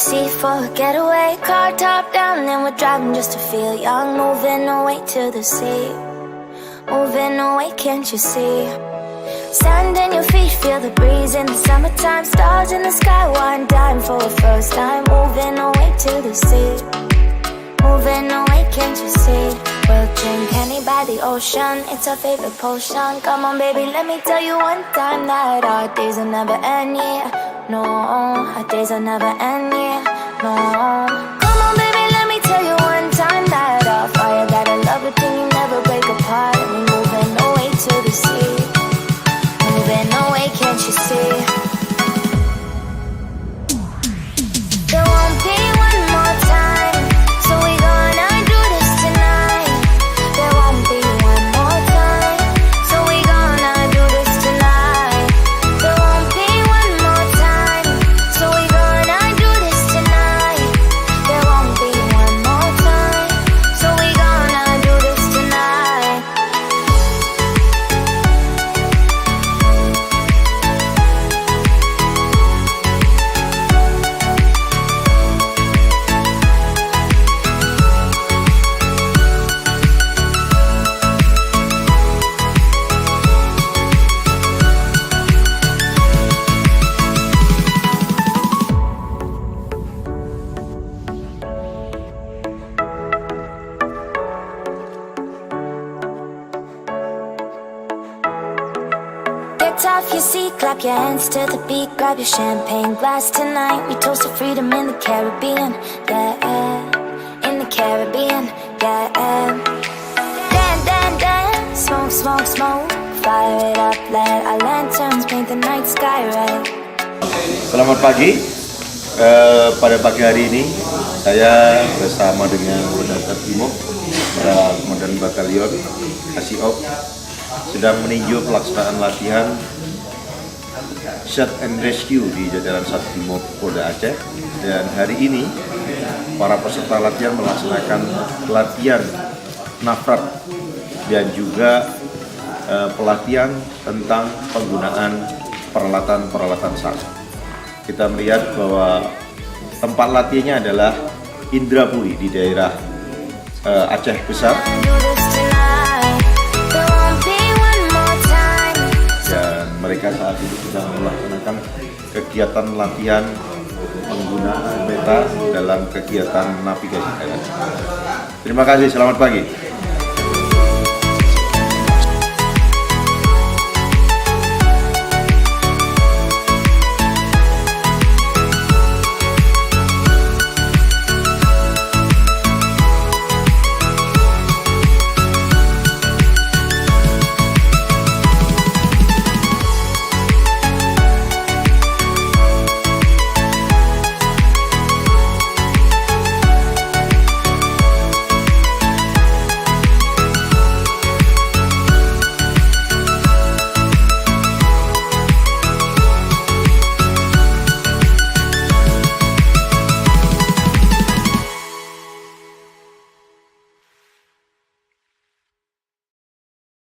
sea for a getaway. Car top down and we're driving just to feel young. Moving away to the sea, moving away, can't you see? Sand in your feet, feel the breeze in the summertime. Stars in the sky, one dime for a first time. Moving away to the sea, moving away, can't you see? We'll drink honey by the ocean, it's our favorite potion. Come on baby, let me tell you one time that our days will never end, yeah. No, our days will never end, yeah. No. Come on baby, let me tell you one time that our fire got a love it till you never break apart. And we moving away to the sea, moving away, can't you see? There won't be one more time, so we gonna do this tonight. There won't be one more time, so we gonna do this tonight. There won't be one more time, so we gonna do this tonight. There won't be one more time, so we gonna do this tonight. Get off your seat, clap your hands to the beat. Grab your champagne glass tonight. We toast to freedom in the Caribbean, yeah. In the Caribbean, yeah. Dance, dance, dance, smoke, smoke, smoke. Fire it up, let our lanterns paint the night sky red. Selamat pagi. Pada pagi hari ini saya bersama dengan Komandan Timur Komandan Batalion ASIOP sedang meninjau pelaksanaan latihan Search and Rescue di jajaran Sat Brimob Polda Aceh. Dan hari ini para peserta latihan melaksanakan latihan nafrat dan juga pelatihan tentang penggunaan peralatan SAR. Kita melihat bahwa tempat latihannya adalah Indrapuri di daerah Aceh Besar. Dan mereka saat ini sedang melaksanakan kegiatan latihan penggunaan beta dalam kegiatan navigasi darat. Terima kasih, selamat pagi.